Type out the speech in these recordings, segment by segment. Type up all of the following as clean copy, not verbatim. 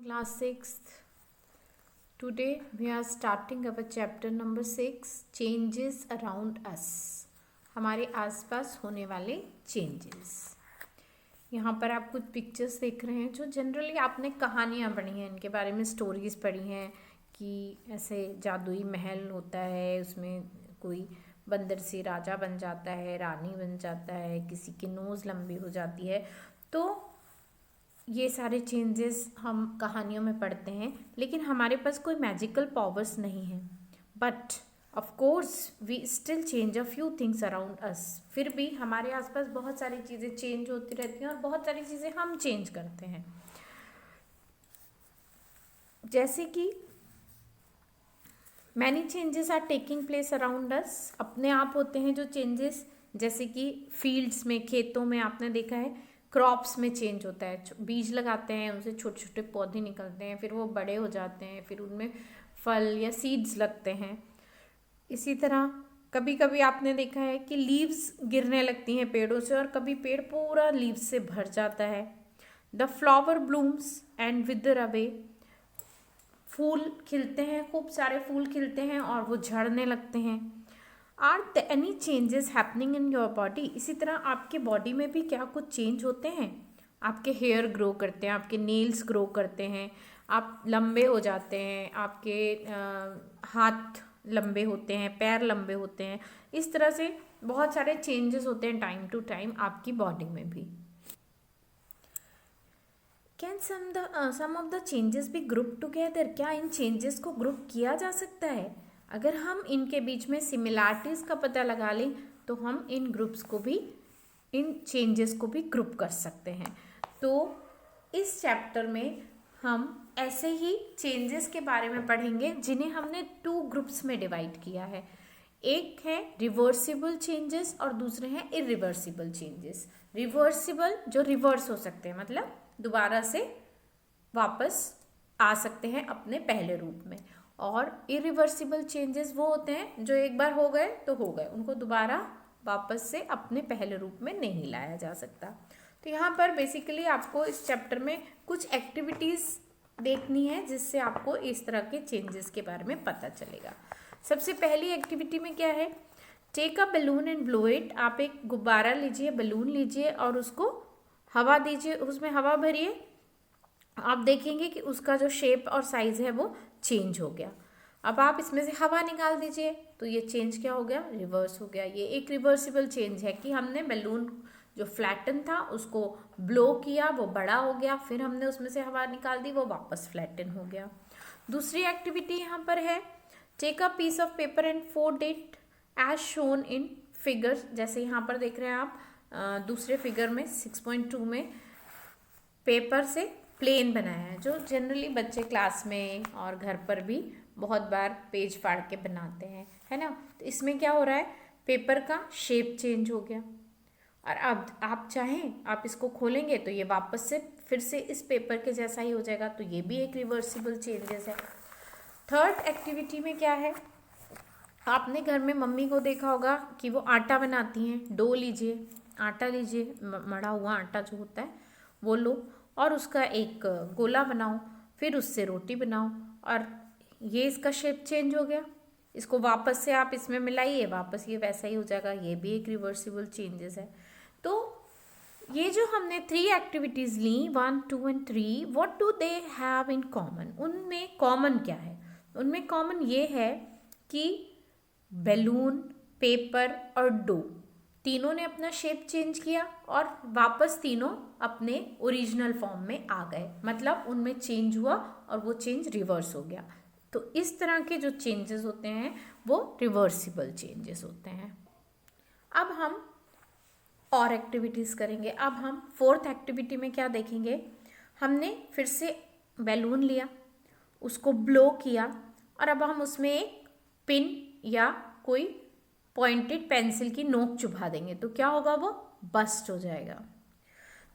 Class 6th. Today we are starting our chapter number 6, changes around us. हमारे आसपास होने वाले changes. यहाँ पर आप कुछ पिक्चर्स देख रहे हैं जो जनरली आपने कहानियाँ पढ़ी हैं, इनके बारे में स्टोरीज़ पढ़ी हैं कि ऐसे जादुई महल होता है, उसमें कोई बंदर से राजा बन जाता है, रानी बन जाता है, किसी की नोज़ लंबी हो जाती है. तो ये सारे चेंजेस हम कहानियों में पढ़ते हैं, लेकिन हमारे पास कोई मैजिकल पावर्स नहीं है. But of course we still change a few things around us. फिर भी हमारे आसपास बहुत सारी चीज़ें चेंज होती रहती हैं और बहुत सारी चीज़ें हम चेंज करते हैं. जैसे कि many changes are taking place around us. अपने आप होते हैं जो चेंजेस, जैसे कि फील्ड्स में, खेतों में आपने देखा है क्रॉप्स में चेंज होता है. बीज लगाते हैं, उनसे छोटे छोटे पौधे निकलते हैं, फिर वो बड़े हो जाते हैं, फिर उनमें फल या सीड्स लगते हैं. इसी तरह कभी कभी आपने देखा है कि लीव्स गिरने लगती हैं पेड़ों से और कभी पेड़ पूरा लीव्स से भर जाता है. The flower blooms and wither away. फूल खिलते हैं, खूब सारे फूल खिलते हैं और वो झड़ने लगते हैं. Are the any changes happening in your body. इसी तरह आपके बॉडी में भी क्या कुछ चेंज होते हैं. आपके हेयर ग्रो करते हैं, आपके नेल्स ग्रो करते हैं, आप लंबे हो जाते हैं, आपके हाथ लंबे होते हैं, पैर लंबे होते हैं. इस तरह से बहुत सारे चेंजेस होते हैं टाइम टू टाइम आपकी बॉडी में भी. Can some of the changes be group together. क्या इन चेंजेस को ग्रुप किया जा सकता है. अगर हम इनके बीच में सिमिलैरिटीज़ का पता लगा लें तो हम इन ग्रुप्स को भी, इन चेंजेस को भी ग्रुप कर सकते हैं. तो इस चैप्टर में हम ऐसे ही चेंजेस के बारे में पढ़ेंगे जिन्हें हमने 2 ग्रुप्स में डिवाइड किया है. एक है रिवर्सिबल चेंजेस और दूसरे हैं इरिवर्सिबल चेंजेस. रिवर्सिबल जो रिवर्स हो सकते हैं, मतलब दोबारा से वापस आ सकते हैं अपने पहले रूप में. और इरिवर्सिबल चेंजेस वो होते हैं जो एक बार हो गए तो हो गए, उनको दोबारा वापस से अपने पहले रूप में नहीं लाया जा सकता. तो यहाँ पर बेसिकली आपको इस चैप्टर में कुछ एक्टिविटीज़ देखनी है जिससे आपको इस तरह के चेंजेस के बारे में पता चलेगा. सबसे पहली एक्टिविटी में क्या है, take a balloon and blow it. आप एक गुब्बारा लीजिए, बलून लीजिए और उसको हवा दीजिए, उसमें हवा भरिए. आप देखेंगे कि उसका जो शेप और साइज़ है वो चेंज हो गया. अब आप इसमें से हवा निकाल दीजिए तो ये चेंज क्या हो गया, रिवर्स हो गया. ये एक रिवर्सिबल चेंज है कि हमने बलून जो फ्लैटन था उसको ब्लो किया, वो बड़ा हो गया, फिर हमने उसमें से हवा निकाल दी, वो वापस फ्लैटन हो गया. दूसरी एक्टिविटी यहाँ पर है, take a piece of paper and fold it as shown in figure. जैसे यहाँ पर देख रहे हैं आप दूसरे फिगर में 6.2 में पेपर से प्लेन बनाया है, जो जनरली बच्चे क्लास में और घर पर भी बहुत बार पेज फाड़ के बनाते हैं, है ना. तो इसमें क्या हो रहा है, पेपर का शेप चेंज हो गया और अब आप चाहें आप इसको खोलेंगे तो ये वापस से फिर से इस पेपर के जैसा ही हो जाएगा. तो ये भी एक रिवर्सिबल चेंजेस है. थर्ड एक्टिविटी में क्या है, आपने घर में मम्मी को देखा होगा कि वो आटा बनाती हैं. डो लीजिए, आटा लीजिए, मड़ा हुआ आटा जो होता है वो लो और उसका एक गोला बनाओ, फिर उससे रोटी बनाओ और ये इसका शेप चेंज हो गया. इसको वापस से आप इसमें मिलाइए, वापस ये वैसा ही हो जाएगा. ये भी एक रिवर्सिबल चेंजेस है. तो ये जो हमने 3 एक्टिविटीज़ ली, 1, 2 and 3, what do they have in common. उनमें कॉमन क्या है, उनमें कॉमन ये है कि बैलून, पेपर और डो तीनों ने अपना शेप चेंज किया और वापस तीनों अपने ओरिजिनल फॉर्म में आ गए. मतलब उनमें चेंज हुआ और वो चेंज रिवर्स हो गया. तो इस तरह के जो चेंजेस होते हैं वो रिवर्सिबल चेंजेस होते हैं. अब हम और एक्टिविटीज़ करेंगे. अब हम 4th एक्टिविटी में क्या देखेंगे, हमने फिर से बैलून लिया, उसको ब्लो किया और अब हम उसमें एक पिन या कोई पॉइंटेड पेंसिल की नोक चुभा देंगे तो क्या होगा, वो बस्ट हो जाएगा.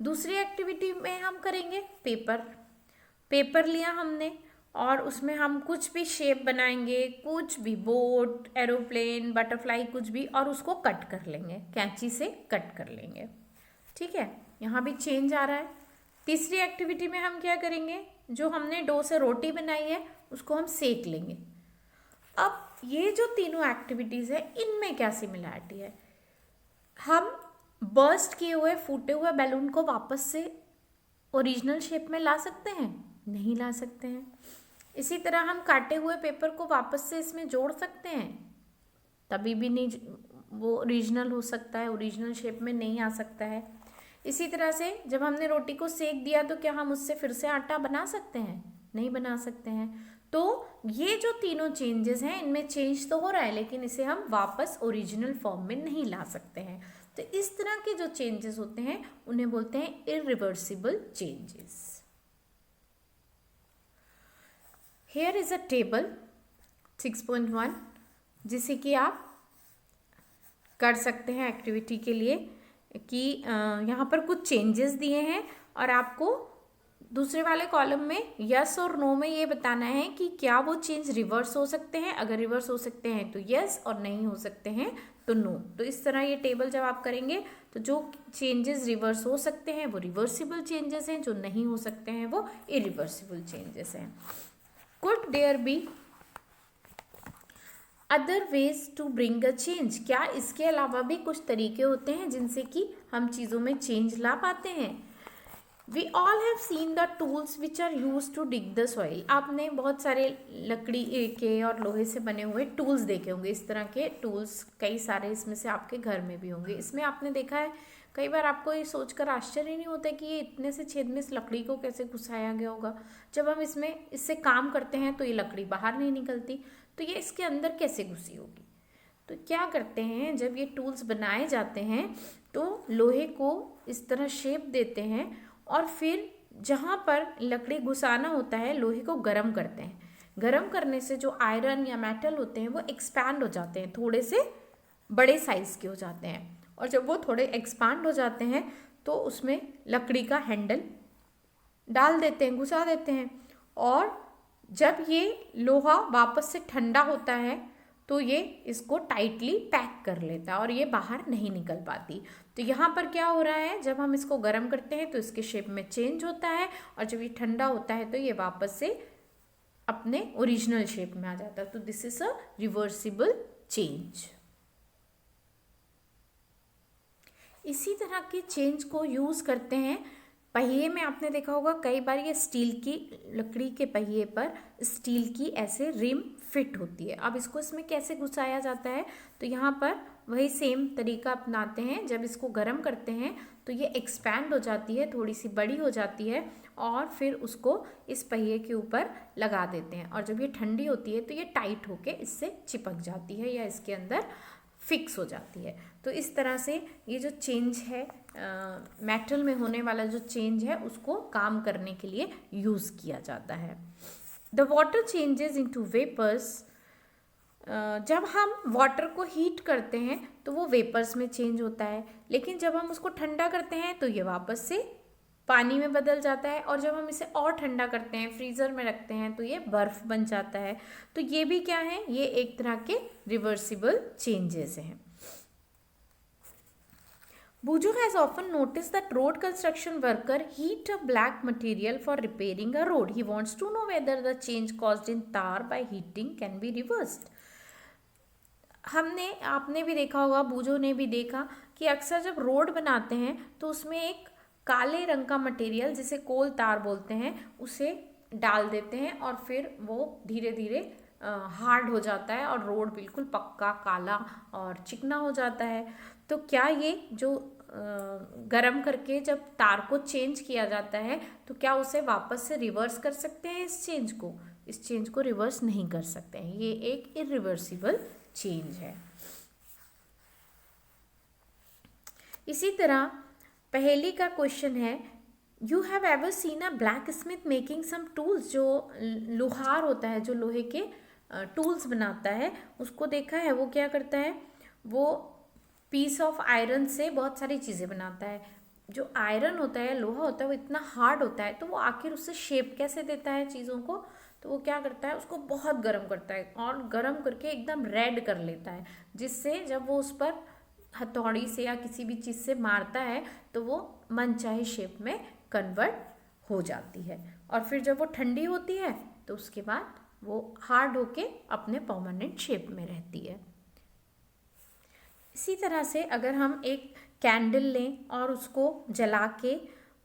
दूसरी एक्टिविटी में हम करेंगे पेपर. पेपर लिया हमने और उसमें हम कुछ भी शेप बनाएंगे, कुछ भी, बोट, एरोप्लेन, बटरफ्लाई, कुछ भी, और उसको कट कर लेंगे, कैंची से कट कर लेंगे. ठीक है, यहाँ भी चेंज आ रहा है. तीसरी एक्टिविटी में हम क्या करेंगे, जो हमने डो से रोटी बनाई है उसको हम सेक लेंगे। अब ये जो तीनों एक्टिविटीज़ है इनमें क्या सिमिलैरिटी है? हम बर्स्ट किए हुए फूटे हुए बैलून को वापस से ओरिजिनल शेप में ला सकते हैं? नहीं ला सकते हैं। इसी तरह हम काटे हुए पेपर को वापस से इसमें जोड़ सकते हैं? तभी भी नहीं, वो ओरिजिनल हो सकता है, ओरिजिनल शेप में नहीं आ सकता है। इसी तरह से जब हमने रोटी को सेक दिया तो क्या हम उससे फिर से आटा बना सकते हैं? नहीं बना सकते हैं। तो ये जो तीनों चेंजेस हैं इनमें चेंज तो हो रहा है, लेकिन इसे हम वापस ओरिजिनल फॉर्म में नहीं ला सकते हैं। तो इस तरह के जो चेंजेस होते हैं उन्हें बोलते हैं irreversible changes. Here is a table 6.1 जिसे कि आप कर सकते हैं एक्टिविटी के लिए, कि यहाँ पर कुछ चेंजेस दिए हैं और आपको दूसरे वाले कॉलम में यस और नो में ये बताना है कि क्या वो चेंज रिवर्स हो सकते हैं। अगर रिवर्स हो सकते हैं तो यस, और नहीं हो सकते हैं तो नो। तो इस तरह ये टेबल जब आप करेंगे तो जो चेंजेस रिवर्स हो सकते हैं वो रिवर्सिबल चेंजेस हैं, जो नहीं हो सकते हैं वो इरिवर्सिबल चेंजेस हैं। Could there be other ways to bring a change? क्या इसके अलावा भी कुछ तरीके होते हैं जिनसे कि हम चीज़ों में चेंज ला पाते हैं? We all have seen the tools which are use to dig the soil. आपने बहुत सारे लकड़ी के और लोहे से बने हुए टूल्स देखे होंगे। इस तरह के टूल्स कई सारे इसमें से आपके घर में भी होंगे। इसमें आपने देखा है, कई बार आपको ये सोचकर आश्चर्य नहीं होता कि ये इतने से छेद में इस लकड़ी को कैसे घुसाया गया होगा। जब हम इससे काम करते हैं तो ये लकड़ी बाहर नहीं निकलती, तो ये इसके अंदर कैसे घुसी होगी? तो क्या करते हैं, जब ये टूल्स बनाए जाते हैं तो लोहे को इस तरह शेप देते हैं और फिर जहाँ पर लकड़ी घुसाना होता है लोहे को गर्म करते हैं। गर्म करने से जो आयरन या मेटल होते हैं वो एक्सपैंड हो जाते हैं, थोड़े से बड़े साइज़ के हो जाते हैं। और जब वो थोड़े एक्सपांड हो जाते हैं तो उसमें लकड़ी का हैंडल डाल देते हैं, घुसा देते हैं। और जब ये लोहा वापस से ठंडा होता है तो ये इसको टाइटली पैक कर लेता है और ये बाहर नहीं निकल पाती। तो यहाँ पर क्या हो रहा है, जब हम इसको गर्म करते हैं तो इसके शेप में चेंज होता है, और जब ये ठंडा होता है तो ये वापस से अपने ओरिजिनल शेप में आ जाता है। तो this is a reversible change. इसी तरह के चेंज को यूज़ करते हैं पहिए में। आपने देखा होगा कई बार ये स्टील की, लकड़ी के पहिए पर स्टील की ऐसे रिम फिट होती है। अब इसको इसमें कैसे घुसाया जाता है, तो यहाँ पर वही सेम तरीका अपनाते हैं। जब इसको गर्म करते हैं तो ये एक्सपैंड हो जाती है, थोड़ी सी बड़ी हो जाती है, और फिर उसको इस पहिए के ऊपर लगा देते हैं। और जब ये ठंडी होती है तो ये टाइट होके इससे चिपक जाती है या इसके अंदर फिक्स हो जाती है। तो इस तरह से ये जो चेंज है, मेटल में होने वाला जो चेंज है, उसको काम करने के लिए यूज़ किया जाता है। The water changes into vapours. जब हम वाटर को हीट करते हैं तो वो वेपर्स में चेंज होता है, लेकिन जब हम उसको ठंडा करते हैं तो ये वापस से पानी में बदल जाता है। और जब हम इसे और ठंडा करते हैं, फ्रीज़र में रखते हैं, तो ये बर्फ़ बन जाता है। तो ये भी क्या है, ये एक तरह के रिवर्सिबल चेंजेस हैं। Bujo has often noticed that road construction worker heat a black material for repairing a road. He wants to know whether the change caused in tar by heating can be reversed. आपने भी देखा होगा, बूजो ने भी देखा कि अक्सर जब रोड बनाते हैं तो उसमें एक काले रंग का मटेरियल जिसे कोल तार बोलते हैं उसे डाल देते हैं, और फिर वो धीरे धीरे हार्ड हो जाता है और रोड बिल्कुल पक्का काला और चिकना हो जाता है। तो क्या ये जो गरम करके जब तार को चेंज किया जाता है तो क्या उसे वापस से रिवर्स कर सकते हैं? इस चेंज को रिवर्स नहीं कर सकते हैं। ये एक इरिवर्सिबल चेंज है। इसी तरह पहेली का क्वेश्चन है, you have ever seen a blacksmith making some tools. जो लोहार होता है, जो लोहे के टूल्स बनाता है, उसको देखा है वो क्या करता है, वो पीस ऑफ आयरन से बहुत सारी चीज़ें बनाता है। जो आयरन होता है, लोहा होता है, वो इतना हार्ड होता है, तो वो आखिर उससे शेप कैसे देता है चीज़ों को, तो वो क्या करता है, उसको बहुत गर्म करता है और गर्म करके एकदम रेड कर लेता है, जिससे जब वो उस पर हथौड़ी से या किसी भी चीज़ से मारता है तो वो मनचाहे शेप में कन्वर्ट हो जाती है। और फिर जब वो ठंडी होती है तो उसके बाद वो हार्ड होके अपने परमानेंट शेप में रहती है। इसी तरह से अगर हम एक कैंडल लें और उसको जला के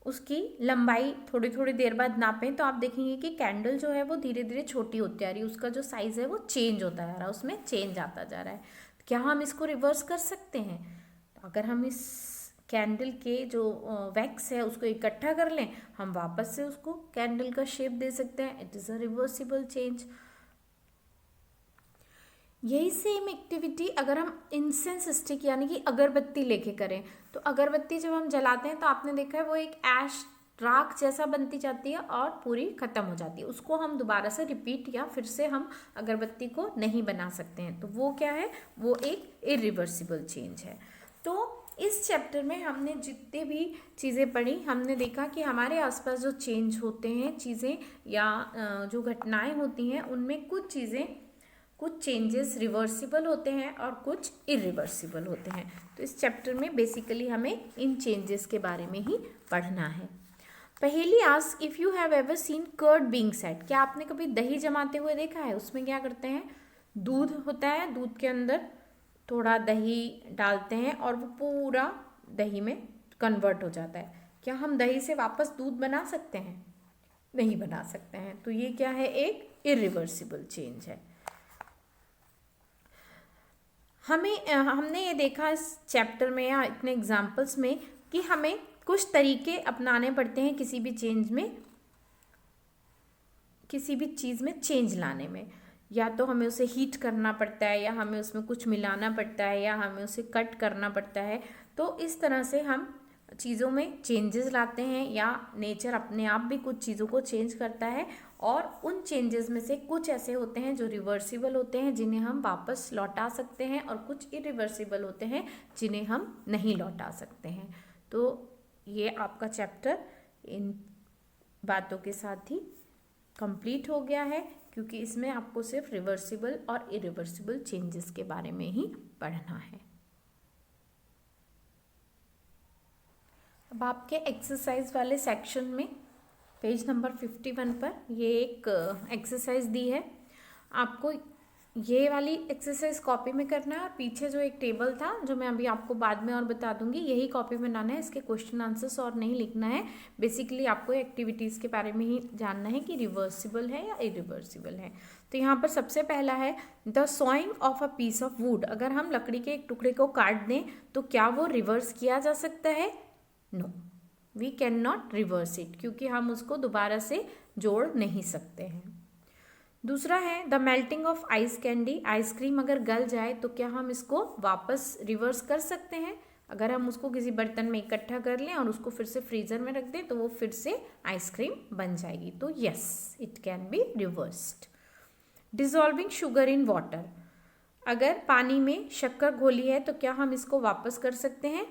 उसकी लंबाई थोड़ी थोड़ी देर बाद नापें तो आप देखेंगे कि कैंडल जो है वो धीरे धीरे छोटी होती आ रही है, उसका जो साइज़ है वो चेंज होता जा रहा है, उसमें चेंज आता जा रहा है। क्या हम इसको रिवर्स कर सकते हैं? तो अगर हम इस कैंडल के जो वैक्स है उसको इकट्ठा कर लें, हम वापस से उसको कैंडल का शेप दे सकते हैं। It is a reversible change. यही सेम एक्टिविटी अगर हम इंसेंस स्टिक यानी कि अगरबत्ती लेके करें, तो अगरबत्ती जब हम जलाते हैं तो आपने देखा है वो एक ऐश राख जैसा बनती जाती है और पूरी ख़त्म हो जाती है। उसको हम दोबारा से रिपीट या फिर से हम अगरबत्ती को नहीं बना सकते हैं। तो वो क्या है? वो एक इरिवर्सिबल चेंज है। तो इस चैप्टर में हमने जितने भी चीज़ें पढ़ी, हमने देखा कि हमारे आसपास जो चेंज होते हैं चीज़ें या जो घटनाएं होती हैं उनमें कुछ चेंजेस रिवर्सिबल होते हैं और कुछ इरिवर्सिबल होते हैं। तो इस चैप्टर में बेसिकली हमें इन चेंजेस के बारे में ही पढ़ना है। पहली ask if you have ever seen curd being set, क्या आपने कभी दही जमाते हुए देखा है? उसमें क्या करते हैं, दूध होता है, दूध के अंदर थोड़ा दही डालते हैं और वो पूरा दही में कन्वर्ट हो जाता है। क्या हम दही से वापस दूध बना सकते हैं? नहीं बना सकते हैं। तो ये क्या है? एक इरिवर्सिबल चेंज है। हमने ये देखा इस चैप्टर में या इतने एग्जाम्पल्स में कि हमें कुछ तरीके अपनाने पड़ते हैं किसी भी चीज़ में चेंज लाने में। या तो हमें उसे हीट करना पड़ता है, या हमें उसमें कुछ मिलाना पड़ता है, या हमें उसे कट करना पड़ता है। तो इस तरह से हम चीज़ों में चेंजेस लाते हैं, या नेचर अपने आप भी कुछ चीज़ों को चेंज करता है। और उन चेंजेस में से कुछ ऐसे होते हैं जो रिवर्सिबल होते हैं, जिन्हें हम वापस लौटा सकते हैं, और कुछ इरिवर्सिबल होते हैं जिन्हें हम नहीं लौटा सकते हैं। तो ये आपका चैप्टर इन बातों के साथ ही कंप्लीट हो गया है, क्योंकि इसमें आपको सिर्फ रिवर्सिबल और इरिवर्सिबल चेंजेस के बारे में ही पढ़ना है। अब आपके एक्सरसाइज वाले सेक्शन में पेज नंबर 51 पर ये एक एक्सरसाइज दी है। आपको ये वाली एक्सरसाइज कॉपी में करना है, और पीछे जो एक टेबल था जो मैं अभी आपको बाद में और बता दूंगी, यही कॉपी में बनाना है। इसके क्वेश्चन आंसर्स और नहीं लिखना है। बेसिकली आपको एक्टिविटीज़ के बारे में ही जानना है कि रिवर्सिबल है या इरिवर्सिबल है। तो यहाँ पर सबसे पहला है the sawing of a piece of wood. अगर हम लकड़ी के एक टुकड़े को काट दें तो क्या वो रिवर्स किया जा सकता है? No, we can not reverse it, क्योंकि हम उसको दोबारा से जोड़ नहीं सकते हैं। दूसरा है the melting of ice candy. Ice cream अगर गल जाए तो क्या हम इसको वापस रिवर्स कर सकते हैं? अगर हम उसको किसी बर्तन में इकट्ठा कर लें और उसको फिर से फ्रीजर में रख दें तो वो फिर से आइसक्रीम बन जाएगी। तो yes, it can be reversed. Dissolving sugar in water. अगर पानी में शक्कर घोली है तो क्या हम इसको वापस कर सकते हैं?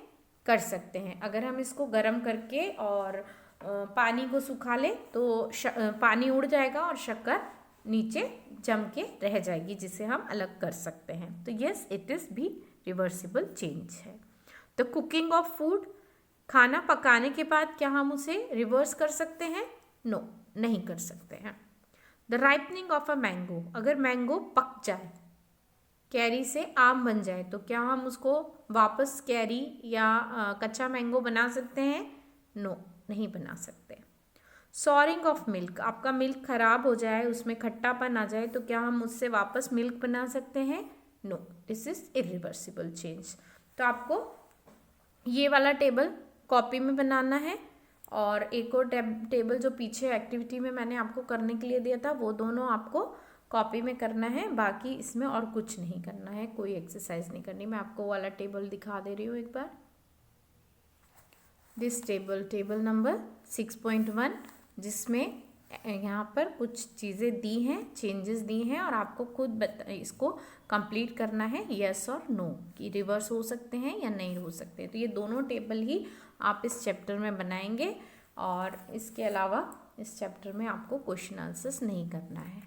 कर सकते हैं। अगर हम इसको गर्म करके और पानी को सुखा लें तो पानी उड़ जाएगा और शक्कर नीचे जम के रह जाएगी, जिसे हम अलग कर सकते हैं। तो यस, इट इज़ भी रिवर्सिबल चेंज है। The cooking of food. खाना पकाने के बाद क्या हम उसे रिवर्स कर सकते हैं? नो, नहीं कर सकते हैं। The ripening of a mango. अगर मैंगो पक जाए, कैरी से आम बन जाए, तो क्या हम उसको वापस कैरी या कच्चा मैंगो बना सकते हैं? नो, नहीं बना सकते। Soaring of milk. आपका मिल्क खराब हो जाए, उसमें खट्टापन आ जाए, तो क्या हम उससे वापस मिल्क बना सकते हैं? No, this is irreversible change. तो आपको ये वाला टेबल कॉपी में बनाना है, और एक और टेबल जो पीछे एक्टिविटी में मैंने आपको करने के लिए दिया था, वो दोनों आपको कॉपी में करना है। बाकी इसमें और कुछ नहीं करना है, कोई एक्सरसाइज नहीं करनी। मैं आपको वाला टेबल दिखा दे रही हूँ एक बार। दिस टेबल नंबर 6.1, जिसमें यहाँ पर कुछ चीज़ें दी हैं, चेंजेस दी हैं, और आपको खुद इसको कंप्लीट करना है यस और नो, कि रिवर्स हो सकते हैं या नहीं हो सकते। तो ये दोनों टेबल ही आप इस चैप्टर में बनाएंगे, और इसके अलावा इस चैप्टर में आपको क्वेश्चन आंसर्स नहीं करना है।